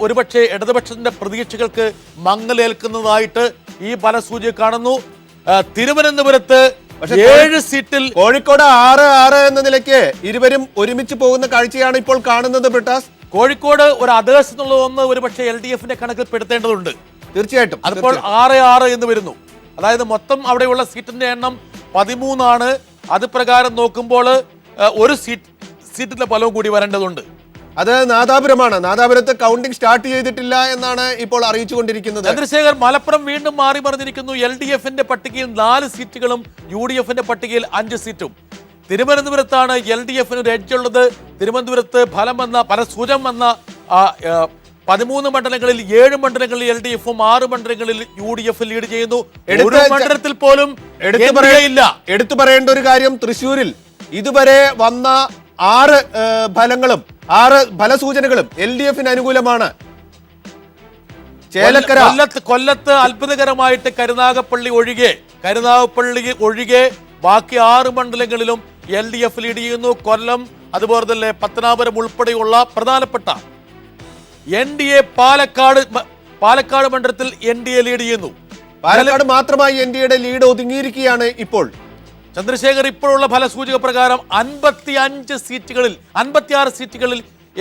ഒരുപക്ഷെ ഇടതുപക്ഷത്തിന്റെ പ്രതീക്ഷകൾക്ക് മങ്ങലേൽക്കുന്നതായിട്ട് ഈ ഫലസൂചി കാണുന്നു. തിരുവനന്തപുരത്ത് 7 സീറ്റിൽ കോഴിക്കോട് 6 എന്ന നിലയ്ക്ക് ഇരുവരും ഒരുമിച്ച് പോകുന്ന കാഴ്ചയാണ് ഇപ്പോൾ കാണുന്നത്. ബ്രിട്ടാസ്, കോഴിക്കോട് ഒരു അതേഴ്സ് എന്നുള്ളതൊന്ന് ഒരുപക്ഷെ LDFന്റെ കണക്കിൽ പെടുത്തേണ്ടതുണ്ട്. തീർച്ചയായിട്ടും അതിപ്പോൾ 6 എന്ന് വരുന്നു. അതായത് മൊത്തം അവിടെയുള്ള സീറ്റിന്റെ എണ്ണം 13 ആണ്. അത് പ്രകാരം നോക്കുമ്പോൾ ഒരു സീറ്റിന്റെ ഫലവും കൂടി വരേണ്ടതുണ്ട്. അത് നാദാപുരമാണ്. നാദാപുരത്ത് കൗണ്ടിംഗ് സ്റ്റാർട്ട് ചെയ്തിട്ടില്ല എന്നാണ് ഇപ്പോൾ അറിയിച്ചുകൊണ്ടിരിക്കുന്നത്. ചന്ദ്രശേഖർ, മലപ്പുറം വീണ്ടും മാറി പറഞ്ഞിരിക്കുന്നു. LDFന്റെ പട്ടികയിൽ 4 സീറ്റുകളും UDFന്റെ പട്ടികയിൽ 5 സീറ്റും. തിരുവനന്തപുരത്താണ് LDFന് ഒരു എഡ്ജ് ഉള്ളത്. തിരുവനന്തപുരത്ത് ഫലസൂചം വന്ന 13 മണ്ഡലങ്ങളിൽ 7 മണ്ഡലങ്ങളിൽ LDFും 6 മണ്ഡലങ്ങളിൽ UDF ലീഡ് ചെയ്യുന്നു. ഒരു മണ്ഡലത്തിൽ പോലും എടുത്തു പറയേണ്ട ഒരു കാര്യം, തൃശ്ശൂരിൽ ഇതുവരെ വന്ന 6 ഫലങ്ങളും 6 ഫലസൂചനകളും LDFന് അനുകൂലമാണ്. ചേലക്കര, കൊല്ലത്ത് അത്ഭുതകരമായിട്ട് കരുനാഗപ്പള്ളി ഒഴികെ ബാക്കി 6 മണ്ഡലങ്ങളിലും LDF ലീഡ് ചെയ്യുന്നു. കൊല്ലം, അതുപോലെ തന്നെ പത്തനാപുരം ഉൾപ്പെടെയുള്ള പ്രധാനപ്പെട്ട NDA പാലക്കാട് മണ്ഡലത്തിൽ NDA ലീഡ് ചെയ്യുന്നു. പാലക്കാട് മാത്രമായി NDAയുടെ ലീഡ് ഒതുങ്ങിയിരിക്കുകയാണ് ഇപ്പോൾ. ചന്ദ്രശേഖർ, ഇപ്പോഴുള്ള ഫലസൂചക പ്രകാരം 56 സീറ്റുകളിൽ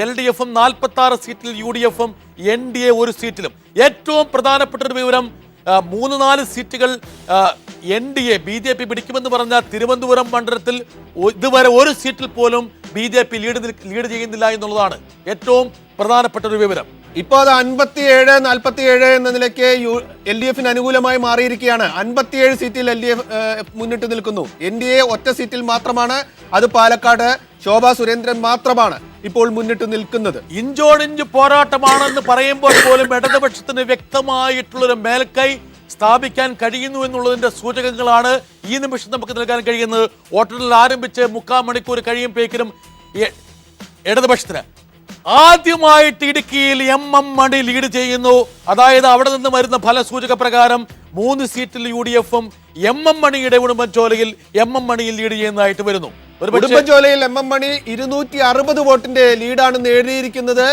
LDFും 46 സീറ്റിൽ UDFും NDA 1 സീറ്റിലും. ഏറ്റവും പ്രധാനപ്പെട്ട ഒരു വിവരം, 3-4 സീറ്റുകൾ NDA BJP പിടിക്കുമെന്ന് പറഞ്ഞ തിരുവനന്തപുരം മണ്ഡലത്തിൽ ഇതുവരെ 1 സീറ്റിൽ പോലും BJP ലീഡ് ചെയ്യുന്നില്ല എന്നുള്ളതാണ് ഏറ്റവും പ്രധാനപ്പെട്ട ഒരു വിവരം. ഇപ്പോൾ അത് 57-47 എന്ന നിലയ്ക്ക് LDFന് അനുകൂലമായി മാറിയിരിക്കുകയാണ്. 57 സീറ്റിൽ LDF മുന്നിട്ട് നിൽക്കുന്നു. NDA ഒറ്റ സീറ്റിൽ മാത്രമാണ്. അത് പാലക്കാട് ശോഭാ സുരേന്ദ്രൻ മാത്രമാണ് ഇപ്പോൾ മുന്നിട്ട് നിൽക്കുന്നത്. ഇഞ്ചോടിഞ്ച് പോരാട്ടമാണെന്ന് പറയുമ്പോൾ പോലും ഇടതുപക്ഷത്തിന് വ്യക്തമായിട്ടുള്ളൊരു മേൽക്കൈ സ്ഥാപിക്കാൻ കഴിയുന്നു എന്നുള്ളതിന്റെ സൂചകങ്ങളാണ് ഈ നിമിഷം നമുക്ക് നൽകാൻ കഴിയുന്നത്. വോട്ടെണ്ണൽ ആരംഭിച്ച് 3/4 മണിക്കൂർ കഴിയുമ്പോഴേക്കും ഇടതുപക്ഷത്തിന് ആദ്യമായിട്ട് ഇടുക്കിയിൽ MM മണി ലീഡ് ചെയ്യുന്നു. അതായത് അവിടെ നിന്ന് വരുന്ന ഫലസൂചക പ്രകാരം 3 സീറ്റിൽ UDFും MM മണിയുടെ ഉടുമ്പൻചോലയിൽ MM മണിയിൽ ലീഡ് ചെയ്യുന്നതായിട്ട് വരുന്നു. ഉടുമ്പൻചോലയിൽ MM മണി 260 വോട്ടിന്റെ ലീഡാണ് നേടിയിരിക്കുന്നത്.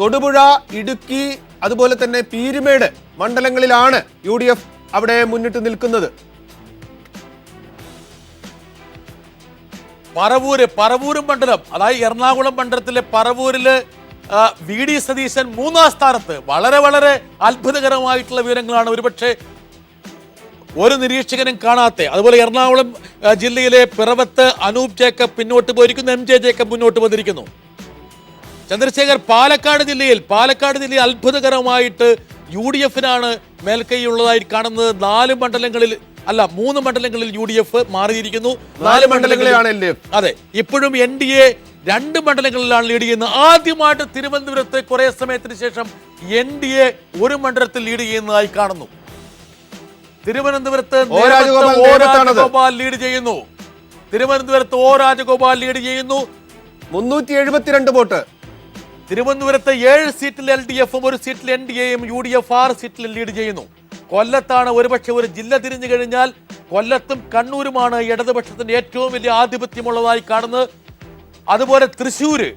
തൊടുപുഴ, ഇടുക്കി, അതുപോലെ തന്നെ പീരുമേട് മണ്ഡലങ്ങളിലാണ് UDF അവിടെ മുന്നിട്ട് നിൽക്കുന്നത്. പറവൂരും മണ്ഡലം, അതായത് എറണാകുളം മണ്ഡലത്തിലെ പറവൂരില് VD സതീശൻ 3-ാം സ്ഥാനത്ത്. വളരെ അത്ഭുതകരമായിട്ടുള്ള വിവരങ്ങളാണ് ഒരുപക്ഷെ ഒരു നിരീക്ഷകനും കാണാത്ത. അതുപോലെ എറണാകുളം ജില്ലയിലെ പിറവത്ത് അനൂപ് ജേക്കബ് പിന്നോട്ട് പോയിരിക്കുന്നു, MJ ജേക്കബ് മുന്നോട്ട് വന്നിരിക്കുന്നു. ചന്ദ്രശേഖർ, പാലക്കാട് ജില്ലയിൽ അത്ഭുതകരമായിട്ട് UDFനാണ് മേൽക്കൈയുള്ളതായി കാണുന്നത്. 3 മണ്ഡലങ്ങളിൽ UDF മാറിയിരിക്കുന്നു. 4 മണ്ഡലങ്ങളിലാണ് LDF. അതെ, ഇപ്പോഴും NDA 2 മണ്ഡലങ്ങളിലാണ് ലീഡ് ചെയ്യുന്നത്. ആദ്യമായിട്ട് തിരുവനന്തപുരത്ത് കുറെ സമയത്തിന് ശേഷം NDA 1 മണ്ഡലത്തിൽ ലീഡ് ചെയ്യുന്നതായി കാണുന്നു. തിരുവനന്തപുരത്ത് രാജഗോപാൽ ലീഡ് ചെയ്യുന്നു. 372 വോട്ട്. തിരുവനന്തപുരത്ത് 7 സീറ്റിൽ LDFും 1 സീറ്റിൽ NDAയും UDF 6 സീറ്റിൽ ലീഡ് ചെയ്യുന്നു. കൊല്ലത്താണ് ഒരുപക്ഷെ ഒരു ജില്ല തിരിഞ്ഞു കഴിഞ്ഞാൽ കൊല്ലത്തും കണ്ണൂരുമാണ് ഇടതുപക്ഷത്തിന്റെ ഏറ്റവും വലിയ ആധിപത്യമുള്ളതായി കാണുന്നത്. അതുപോലെ തൃശ്ശൂര്,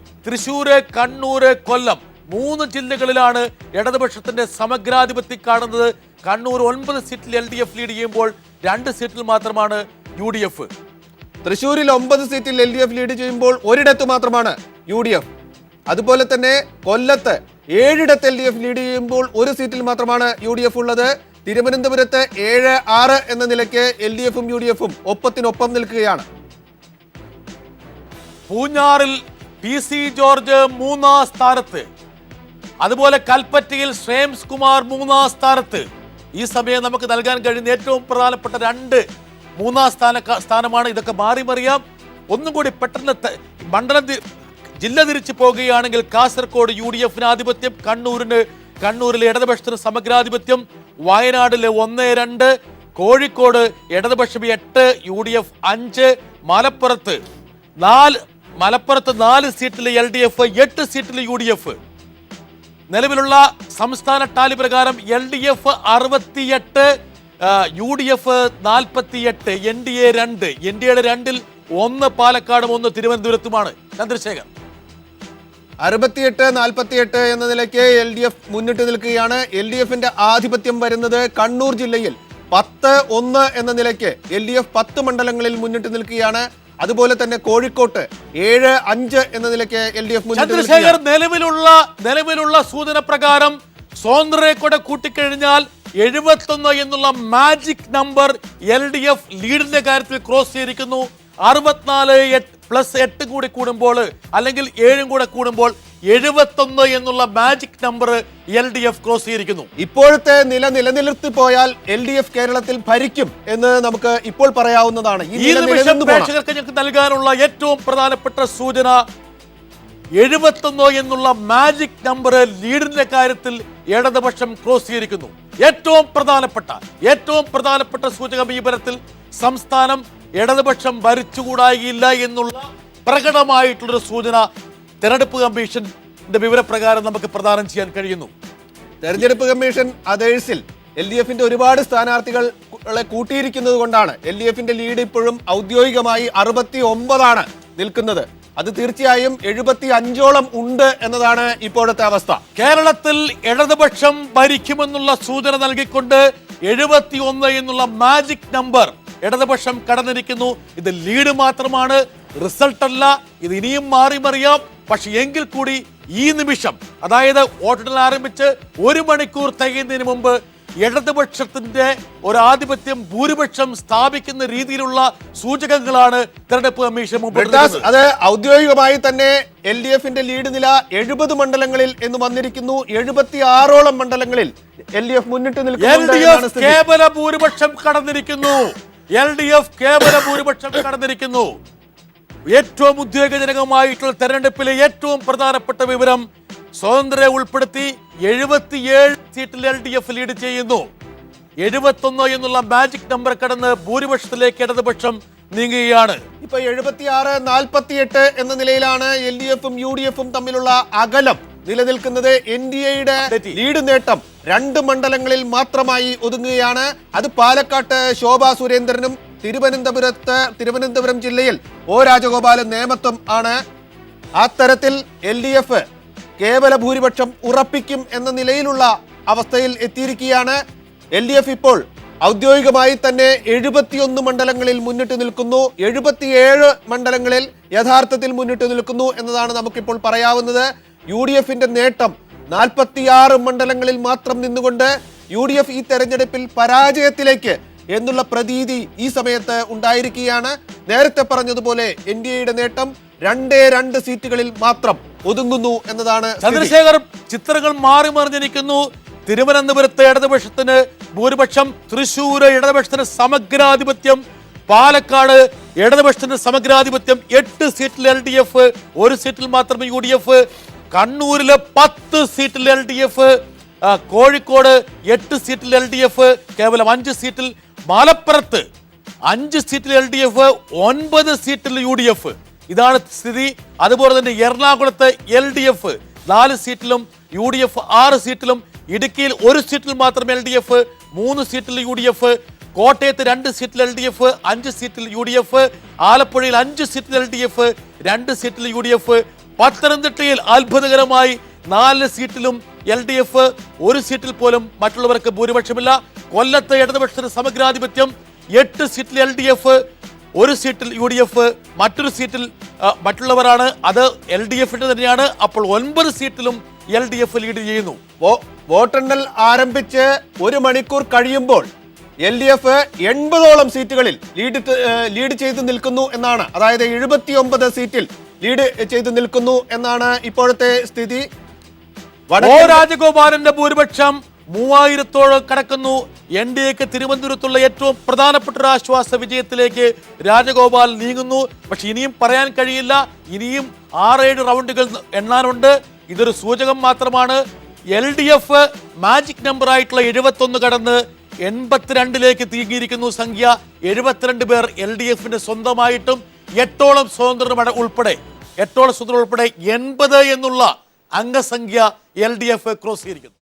കണ്ണൂര്, കൊല്ലം 3 ജില്ലകളിലാണ് ഇടതുപക്ഷത്തിന്റെ സമഗ്രാധിപത്യം കാണുന്നത്. കണ്ണൂർ 9 സീറ്റിൽ LDF ലീഡ് ചെയ്യുമ്പോൾ 2 സീറ്റിൽ മാത്രമാണ് UDF. തൃശ്ശൂരിൽ 9 സീറ്റിൽ LDF ലീഡ് ചെയ്യുമ്പോൾ ഒരിടത്ത് മാത്രമാണ് UDF. അതുപോലെ തന്നെ കൊല്ലത്ത് 7 LDF ലീഡ് ചെയ്യുമ്പോൾ 1 സീറ്റിൽ മാത്രമാണ് UDF ഉള്ളത്. തിരുവനന്തപുരത്ത് 7-6 എന്ന നിലയ്ക്ക് LDFും UDFും ഒപ്പത്തിനൊപ്പം നിൽക്കുകയാണ്. പൂഞ്ഞാറിൽ PC ജോർജ് 3-ാം സ്ഥാനത്ത്. അതുപോലെ കൽപ്പറ്റയിൽ ശ്രേംസ് കുമാർ 3-ാം സ്ഥാനത്ത്. ഈ സമയം നമുക്ക് നൽകാൻ കഴിയുന്ന ഏറ്റവും പ്രധാനപ്പെട്ട 2 3-ാം സ്ഥാനമാണ്. ഇതൊക്കെ മാറിമറിയാം. ഒന്നും കൂടി പെട്ടെന്ന് ജില്ല തിരിച്ചു പോകുകയാണെങ്കിൽ കാസർഗോഡ് UDFന് ആധിപത്യം, കണ്ണൂരിലെ ഇടതുപക്ഷത്തിന് സമഗ്രാധിപത്യം, വയനാടിലെ 1-2, കോഴിക്കോട് ഇടതുപക്ഷം 8, UDF 5, മലപ്പുറത്ത് 4 സീറ്റിൽ LDF, 8 സീറ്റിൽ UDF. നിലവിലുള്ള സംസ്ഥാന ടാലി പ്രകാരം LDF 68, UDF 48, NDA 2. NDAയുടെ 2-ൽ 1 പാലക്കാടും 1 തിരുവനന്തപുരത്തുമാണ്. ചന്ദ്രശേഖർ, 68-48 എന്ന നിലയ്ക്ക് LDF മുന്നിട്ട് നിൽക്കുകയാണ്. LDFന്റെ ആധിപത്യം വരുന്നത് കണ്ണൂർ ജില്ലയിൽ 10-1 എന്ന നിലയ്ക്ക് LDF 10 മണ്ഡലങ്ങളിൽ മുന്നിട്ട് നിൽക്കുകയാണ്. അതുപോലെ തന്നെ കോഴിക്കോട്ട് 7-5 എന്ന നിലയ്ക്ക് LDF മുന്നിട്ട് ചന്ദ്രശേഖർ, നിലവിലുള്ള സൂചന പ്രകാരം സ്വതന്ത്രരെ കൂടെ കൂട്ടിക്കഴിഞ്ഞാൽ 71 എന്നുള്ള മാജിക് നമ്പർ LDF ലീഡിന്റെ കാര്യത്തിൽ ക്രോസ് ചെയ്തിരിക്കുന്നു. 64+8 കൂടി കൂടുമ്പോൾ, അല്ലെങ്കിൽ 7 കൂടെ കൂടുമ്പോൾ 71 എന്നുള്ള മാജിക് നമ്പർ LDF ക്രോസ് ചെയ്തിരിക്കുന്നു. ഇപ്പോഴത്തെ നിലനിർത്തി പോയാൽ LDF കേരളത്തിൽ ഭരിക്കും എന്ന് നമുക്ക് ഇപ്പോൾ പറയാവുന്നതാണ്. ഈ നിമിഷം പ്രേക്ഷകർക്ക് ഞങ്ങൾക്ക് നൽകാനുള്ള ഏറ്റവും പ്രധാനപ്പെട്ട സൂചന 71 എന്നുള്ള മാജിക് നമ്പർ ലീഡിന്റെ കാര്യത്തിൽ ഇടതുപക്ഷം ക്രോസ് ചെയ്തിരിക്കുന്നു. ഏറ്റവും പ്രധാനപ്പെട്ട സൂചകം ഈ തരത്തിൽ സംസ്ഥാനം ഇടതുപക്ഷം ഭരിച്ചുകൂടായില്ല എന്നുള്ള പ്രകടമായിട്ടുള്ളൊരു സൂചന തെരഞ്ഞെടുപ്പ് കമ്മീഷന്റെ വിവരപ്രകാരം നമുക്ക് പ്രദാനം ചെയ്യാൻ കഴിയുന്നു. തെരഞ്ഞെടുപ്പ് കമ്മീഷൻ അതേഴ്സിൽ LDFന്റെ ഒരുപാട് സ്ഥാനാർത്ഥികളെ കൂട്ടിയിരിക്കുന്നത് കൊണ്ടാണ് LDFന്റെ ലീഡ് ഇപ്പോഴും ഔദ്യോഗികമായി 69 നിൽക്കുന്നത്. അത് തീർച്ചയായും 75ഓളം ഉണ്ട് എന്നതാണ് ഇപ്പോഴത്തെ അവസ്ഥ. കേരളത്തിൽ ഇടതുപക്ഷം ഭരിക്കുമെന്നുള്ള സൂചന നൽകിക്കൊണ്ട് 71 എന്നുള്ള മാജിക് നമ്പർ ഇടതുപക്ഷം കടന്നിരിക്കുന്നു. ഇത് ലീഡ് മാത്രമാണ്, റിസൾട്ട് അല്ല. ഇത് ഇനിയും മാറി മറിയാം. പക്ഷെ എങ്കിൽ കൂടി ഈ നിമിഷം, അതായത് വോട്ടെണ്ണൽ ആരംഭിച്ച് 1 മണിക്കൂർ തികയുന്നതിന് മുമ്പ് ഇടതുപക്ഷത്തിന്റെ ഒരു ആധിപത്യം ഭൂരിപക്ഷം സ്ഥാപിക്കുന്ന രീതിയിലുള്ള സൂചകങ്ങളാണ് തെരഞ്ഞെടുപ്പ് കമ്മീഷൻ മുമ്പോട്ട്. അത് ഔദ്യോഗികമായി തന്നെ LDFന്റെ ലീഡ് നില 70 മണ്ഡലങ്ങളിൽ എന്ന് വന്നിരിക്കുന്നു. 76ഓളം മണ്ഡലങ്ങളിൽ LDF മുന്നിട്ട് നിൽക്കുന്നു. കേവല ഭൂരിപക്ഷം കടന്നിരിക്കുന്നു. ഏറ്റവും ഉദ്വേഗജനകമായിട്ടുള്ള തെരഞ്ഞെടുപ്പിലെ ഏറ്റവും പ്രധാനപ്പെട്ട വിവരം, സ്വതന്ത്രരെ ഉൾപ്പെടുത്തി 77 സീറ്റിൽ LDF ലീഡ് ചെയ്യുന്നു. 71 എന്നുള്ള മാജിക് നമ്പർ കടന്ന് ഭൂരിപക്ഷത്തിലേക്ക് ഇടതുപക്ഷം നീങ്ങുകയാണ്. ഇപ്പൊ 76-48 എന്ന നിലയിലാണ് LDFും UDFും തമ്മിലുള്ള അകലം നിലനിൽക്കുന്നത്. NDAയുടെ ലീഡ് നേട്ടം 2 മണ്ഡലങ്ങളിൽ മാത്രമായി ഒതുങ്ങുകയാണ്. അത് പാലക്കാട്ട് ശോഭാ സുരേന്ദ്രനും തിരുവനന്തപുരം ജില്ലയിൽ O രാജഗോപാലും നേമത്വം ആണ്. അത്തരത്തിൽ LDF കേവല ഭൂരിപക്ഷം ഉറപ്പിക്കും എന്ന നിലയിലുള്ള അവസ്ഥയിൽ എത്തിയിരിക്കുകയാണ്. LDF ഇപ്പോൾ ഔദ്യോഗികമായി തന്നെ 71 മണ്ഡലങ്ങളിൽ മുന്നിട്ട് നിൽക്കുന്നു. 77 മണ്ഡലങ്ങളിൽ യഥാർത്ഥത്തിൽ മുന്നിട്ട് നിൽക്കുന്നു എന്നതാണ് നമുക്കിപ്പോൾ പറയാവുന്നത്. UDFന്റെ നേട്ടം 46 മണ്ഡലങ്ങളിൽ മാത്രം നിന്നുകൊണ്ട് UDF ഈ തെരഞ്ഞെടുപ്പിൽ പരാജയത്തിലേക്ക് എന്നുള്ള പ്രതീതി ഈ സമയത്ത് ഉണ്ടായിരിക്കുകയാണ്. നേരത്തെ പറഞ്ഞതുപോലെ NDAയുടെ നേട്ടം 2 സീറ്റുകളിൽ മാത്രം ഒതുങ്ങുന്നു എന്നതാണ്. ചന്ദ്രശേഖർ, ചിത്രങ്ങൾ മാറി മറിഞ്ഞിരിക്കുന്നു. തിരുവനന്തപുരത്ത് ഇടതുപക്ഷത്തിന് ഭൂരിപക്ഷം, തൃശ്ശൂര് ഇടതുപക്ഷത്തിന് സമഗ്രാധിപത്യം, പാലക്കാട് ഇടതുപക്ഷത്തിന് സമഗ്രാധിപത്യം, 8 സീറ്റിൽ LDF, 1 സീറ്റിൽ മാത്രം UDF, കണ്ണൂരില് 10 സീറ്റിൽ LDF, കോഴിക്കോട് 8 സീറ്റിൽ LDF, കേവലം 5 സീറ്റിൽ, മലപ്പുറത്ത് 5 സീറ്റിൽ LDF, 9 സീറ്റിൽ UDF. ഇതാണ് സ്ഥിതി. അതുപോലെ തന്നെ എറണാകുളത്ത് LDF 4 സീറ്റിലും UDF 6 സീറ്റിലും, ഇടുക്കിയിൽ 1 സീറ്റിൽ മാത്രം LDF, 3 സീറ്റിൽ UDF, കോട്ടയത്ത് 2 സീറ്റിൽ LDF, 5 സീറ്റിൽ UDF, ആലപ്പുഴയിൽ 5 സീറ്റിൽ LDF, 2 സീറ്റിൽ UDF, പത്തനംതിട്ടയിൽ അത്ഭുതകരമായി 4 സീറ്റിലും LDF, 1 സീറ്റിൽ പോലും മറ്റുള്ളവർക്ക് ഭൂരിപക്ഷമില്ല. കൊല്ലത്ത് ഇടതുപക്ഷത്തിന് സമഗ്രാധിപത്യം, 8 സീറ്റിൽ LDF, 1 സീറ്റിൽ UDF, മറ്റൊരു സീറ്റിൽ മറ്റുള്ളവരാണ്. അത് LDFന്റെ തന്നെയാണ്. അപ്പോൾ 9 സീറ്റിലും LDF ലീഡ് ചെയ്യുന്നു. വോട്ടെണ്ണൽ ആരംഭിച്ച് 1 മണിക്കൂർ കഴിയുമ്പോൾ LDF 80ഓളം സീറ്റുകളിൽ ലീഡ് ചെയ്ത് നിൽക്കുന്നു എന്നാണ്. അതായത് 79 സീറ്റിൽ ലീഡ് ചെയ്ത് നിൽക്കുന്നു എന്നാണ് ഇപ്പോഴത്തെ സ്ഥിതി. O രാജഗോപാലന്റെ ഭൂരിപക്ഷം 3000-ഓളം കടക്കുന്നു. NDAക്ക് തിരുവനന്തപുരത്തുള്ള ഏറ്റവും പ്രധാനപ്പെട്ട ഒരു ആശ്വാസ വിജയത്തിലേക്ക് രാജഗോപാൽ നീങ്ങുന്നു. പക്ഷെ ഇനിയും പറയാൻ കഴിയില്ല. ഇനിയും 6-7 റൗണ്ടുകൾ എണ്ണാനുണ്ട്. ഇതൊരു സൂചകം മാത്രമാണ്. LDF മാജിക് നമ്പർ ആയിട്ടുള്ള 71 കടന്ന് 82ലേക്ക് തീങ്ങിയിരിക്കുന്നു സംഖ്യ. 72 പേർ LDF-ന് സ്വന്തമായിട്ടും 8ഓളം സ്വതന്ത്രം ഉൾപ്പെടെ 80 എന്നുള്ള അംഗസംഖ്യ LDF ക്രോസ് ചെയ്തിരിക്കുന്നു.